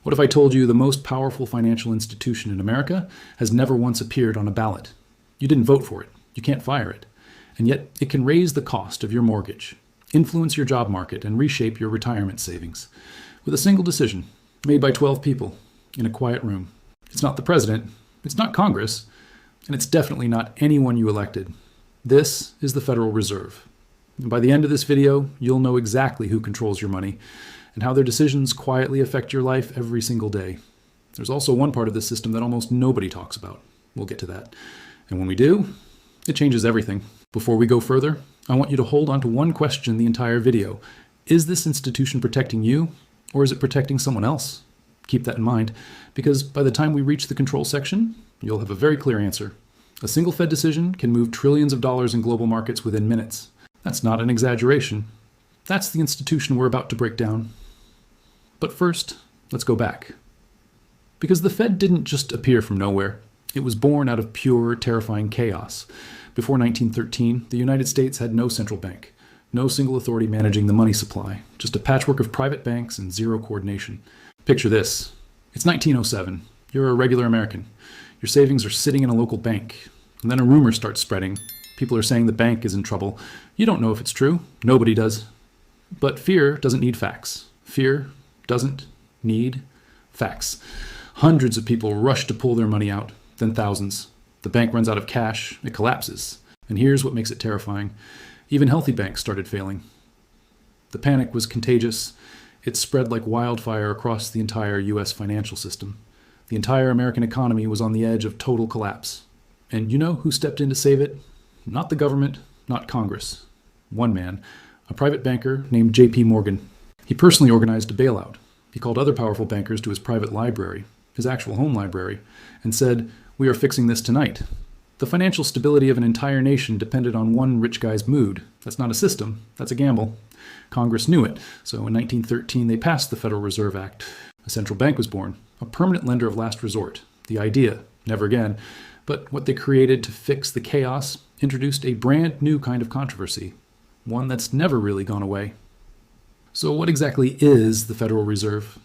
What if I told you the most powerful financial institution in America has never once appeared on a ballot? You didn't vote for it. You can't fire it. And yet it can raise the cost of your mortgage, influence your job market, and reshape your retirement savings with a single decision made by 12 people in a quiet room. It's not the president, it's not Congress, and it's definitely not anyone you elected. This is the Federal Reserve. And by the end of this video, you'll know exactly who controls your money and how their decisions quietly affect your life every single day. There's also one part of this system that almost nobody talks about. We'll get to that. And when we do, it changes everything. Before we go further, I want you to hold on to one question the entire video. Is this institution protecting you, or is it protecting someone else? Keep that in mind, because by the time we reach the control section, you'll have a very clear answer. A single Fed decision can move trillions of dollars in global markets within minutes. That's not an exaggeration. That's the institution we're about to break down. But first, let's go back. Because the Fed didn't just appear from nowhere. It was born out of pure, terrifying chaos. Before 1913, the United States had no central bank, no single authority managing the money supply, just a patchwork of private banks and zero coordination. Picture this. It's 1907. You're a regular American. Your savings are sitting in a local bank. And then a rumor starts spreading. People are saying the bank is in trouble. You don't know if it's true. Nobody does. But fear doesn't need facts. Fear doesn't need facts. Hundreds of people rush to pull their money out, then thousands. The bank runs out of cash, it collapses. And here's what makes it terrifying. Even healthy banks started failing. The panic was contagious. It spread like wildfire across the entire US financial system. The entire American economy was on the edge of total collapse. And you know who stepped in to save it? Not the government, not Congress. One man, a private banker named J.P. Morgan. He personally organized a bailout. He called other powerful bankers to his private library, his actual home library, and said, "We are fixing this tonight." The financial stability of an entire nation depended on one rich guy's mood. That's not a system, that's a gamble. Congress knew it, so in 1913 they passed the Federal Reserve Act. A central bank was born, a permanent lender of last resort. The idea, never again, but what they created to fix the chaos introduced a brand new kind of controversy, one that's never really gone away. So what exactly is the Federal Reserve?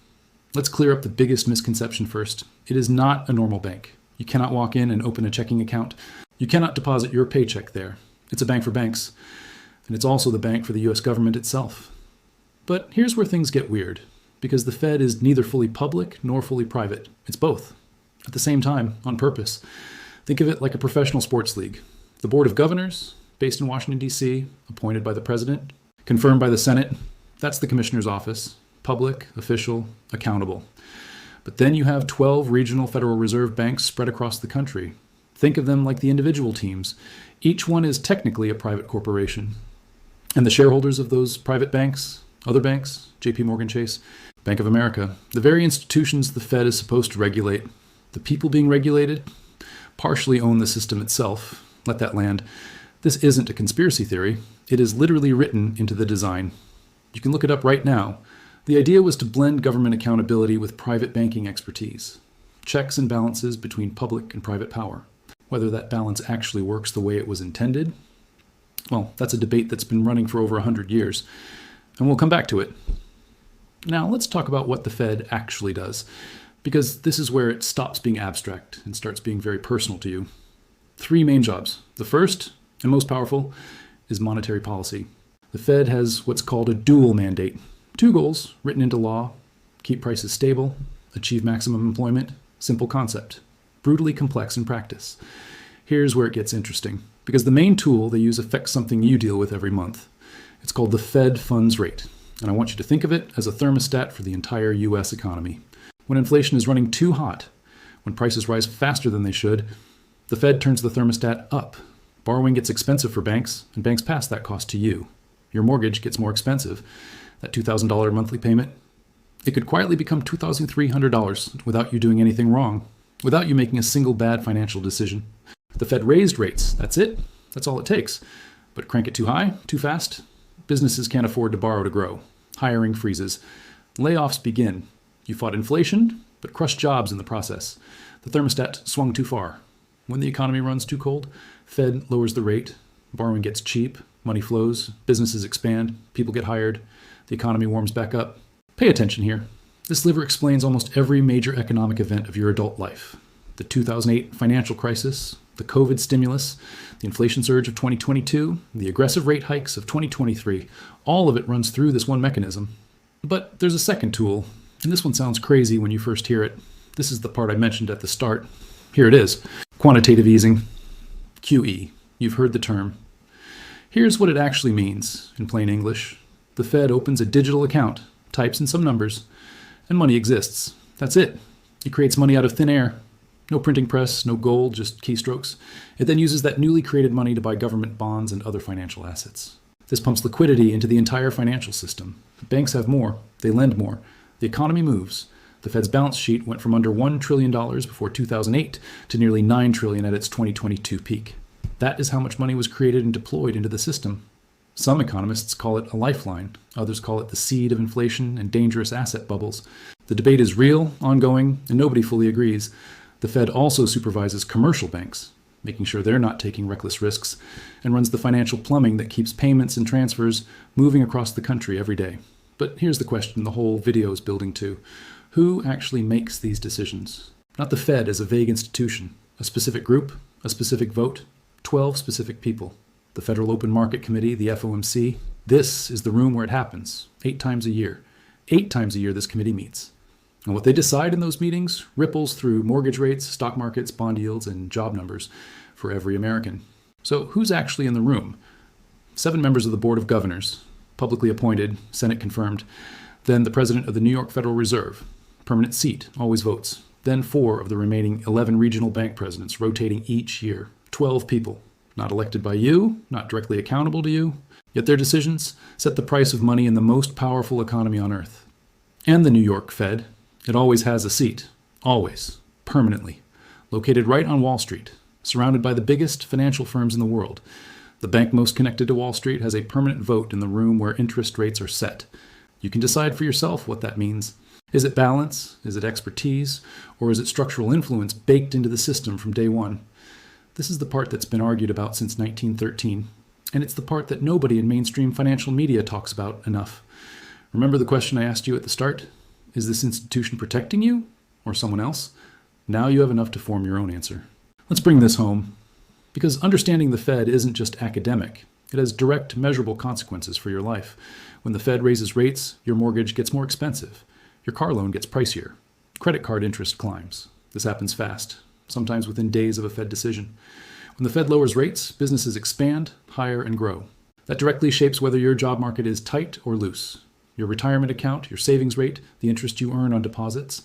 Let's clear up the biggest misconception first. It is not a normal bank. You cannot walk in and open a checking account. You cannot deposit your paycheck there. It's a bank for banks. And it's also the bank for the US government itself. But here's where things get weird, because the Fed is neither fully public nor fully private. It's both, at the same time, on purpose. Think of it like a professional sports league. The Board of Governors, based in Washington, D.C., appointed by the President, confirmed by the Senate, that's the Commissioner's office. Public, official, accountable. But then you have 12 regional Federal Reserve banks spread across the country. Think of them like the individual teams. Each one is technically a private corporation. And the shareholders of those private banks, other banks, J.P. Morgan Chase, Bank of America, the very institutions the Fed is supposed to regulate, the people being regulated, partially own the system itself. Let that land. This isn't a conspiracy theory. It is literally written into the design. You can look it up right now. The idea was to blend government accountability with private banking expertise. Checks and balances between public and private power. Whether that balance actually works the way it was intended, well, that's a debate that's been running for over 100 years. And we'll come back to it. Now let's talk about what the Fed actually does, because this is where it stops being abstract and starts being very personal to you. 3 main jobs. The first, and most powerful, is monetary policy. The Fed has what's called a dual mandate. 2 goals written into law: keep prices stable, achieve maximum employment. Simple concept, brutally complex in practice. Here's where it gets interesting, because the main tool they use affects something you deal with every month. It's called the Fed funds rate, and I want you to think of it as a thermostat for the entire US economy. When inflation is running too hot, when prices rise faster than they should, the Fed turns the thermostat up. Borrowing gets expensive for banks, and banks pass that cost to you. Your mortgage gets more expensive. That $2,000 monthly payment, it could quietly become $2,300 without you doing anything wrong, without you making a single bad financial decision. The Fed raised rates, that's it. That's all it takes. But crank it too high, too fast, businesses can't afford to borrow to grow. Hiring freezes. Layoffs begin. You fought inflation, but crushed jobs in the process. The thermostat swung too far. When the economy runs too cold, Fed lowers the rate, borrowing gets cheap, money flows, businesses expand, people get hired, the economy warms back up. Pay attention here. This sliver explains almost every major economic event of your adult life. The 2008 financial crisis, the COVID stimulus, the inflation surge of 2022, the aggressive rate hikes of 2023, all of it runs through this one mechanism. But there's a second tool, and this one sounds crazy when you first hear it. This is the part I mentioned at the start. Here it is. Quantitative easing. QE. You've heard the term. Here's what it actually means in plain English. The Fed opens a digital account, types in some numbers, and money exists. That's it. It creates money out of thin air. No printing press, no gold, just keystrokes. It then uses that newly created money to buy government bonds and other financial assets. This pumps liquidity into the entire financial system. Banks have more. They lend more. The economy moves. The Fed's balance sheet went from under $1 trillion before 2008 to nearly $9 trillion at its 2022 peak. That is how much money was created and deployed into the system. Some economists call it a lifeline. Others call it the seed of inflation and dangerous asset bubbles. The debate is real, ongoing, and nobody fully agrees. The Fed also supervises commercial banks, making sure they're not taking reckless risks, and runs the financial plumbing that keeps payments and transfers moving across the country every day. But here's the question the whole video is building to. Who actually makes these decisions? Not the Fed as a vague institution, a specific group, a specific vote, 12 specific people. The Federal Open Market Committee, the FOMC, this is the room where it happens, 8 times a year. 8 times a year this committee meets. And what they decide in those meetings ripples through mortgage rates, stock markets, bond yields, and job numbers for every American. So who's actually in the room? 7 members of the Board of Governors, publicly appointed, Senate confirmed. Then the President of the New York Federal Reserve, permanent seat, always votes. Then 4 of the remaining 11 regional bank presidents, rotating each year. 12 people, not elected by you, not directly accountable to you, yet their decisions set the price of money in the most powerful economy on earth. And the New York Fed, it always has a seat, always, permanently, located right on Wall Street, surrounded by the biggest financial firms in the world. The bank most connected to Wall Street has a permanent vote in the room where interest rates are set. You can decide for yourself what that means. Is it balance? Is it expertise? Or is it structural influence baked into the system from day one? This is the part that's been argued about since 1913, and it's the part that nobody in mainstream financial media talks about enough. Remember the question I asked you at the start? Is this institution protecting you or someone else? Now you have enough to form your own answer. Let's bring this home, because understanding the Fed isn't just academic. It has direct, measurable consequences for your life. When the Fed raises rates, your mortgage gets more expensive. Your car loan gets pricier. Credit card interest climbs. This happens fast, sometimes within days of a Fed decision. When the Fed lowers rates, businesses expand, hire, and grow. That directly shapes whether your job market is tight or loose. Your retirement account, your savings rate, the interest you earn on deposits,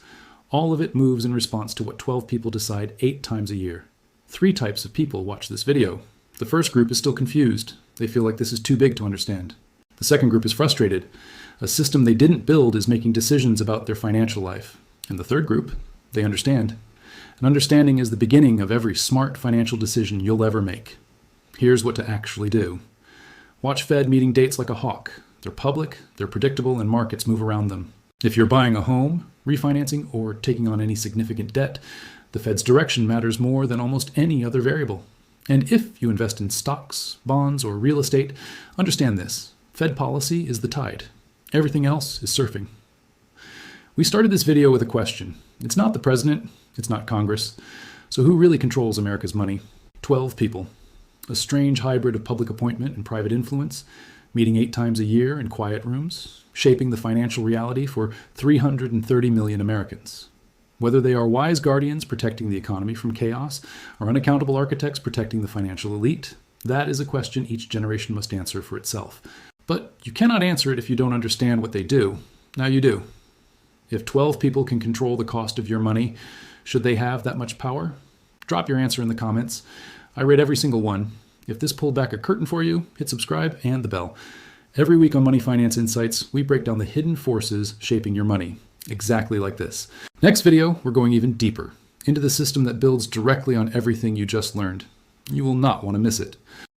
all of it moves in response to what 12 people decide 8 times a year. 3 types of people watch this video. The first group is still confused. They feel like this is too big to understand. The second group is frustrated. A system they didn't build is making decisions about their financial life. And the third group, they understand. And understanding is the beginning of every smart financial decision you'll ever make. Here's what to actually do. Watch Fed meeting dates like a hawk. They're public, they're predictable, and markets move around them. If you're buying a home, refinancing, or taking on any significant debt, the Fed's direction matters more than almost any other variable. And if you invest in stocks, bonds, or real estate, understand this. Fed policy is the tide. Everything else is surfing. We started this video with a question. It's not the president, it's not Congress. So who really controls America's money? 12 people. A strange hybrid of public appointment and private influence, meeting 8 times a year in quiet rooms, shaping the financial reality for 330 million Americans. Whether they are wise guardians protecting the economy from chaos or unaccountable architects protecting the financial elite, that is a question each generation must answer for itself. But you cannot answer it if you don't understand what they do. Now you do. If 12 people can control the cost of your money, should they have that much power? Drop your answer in the comments. I read every single one. If this pulled back a curtain for you, hit subscribe and the bell. Every week on Money Finance Insights, we break down the hidden forces shaping your money, exactly like this. Next video, we're going even deeper, into the system that builds directly on everything you just learned. You will not want to miss it.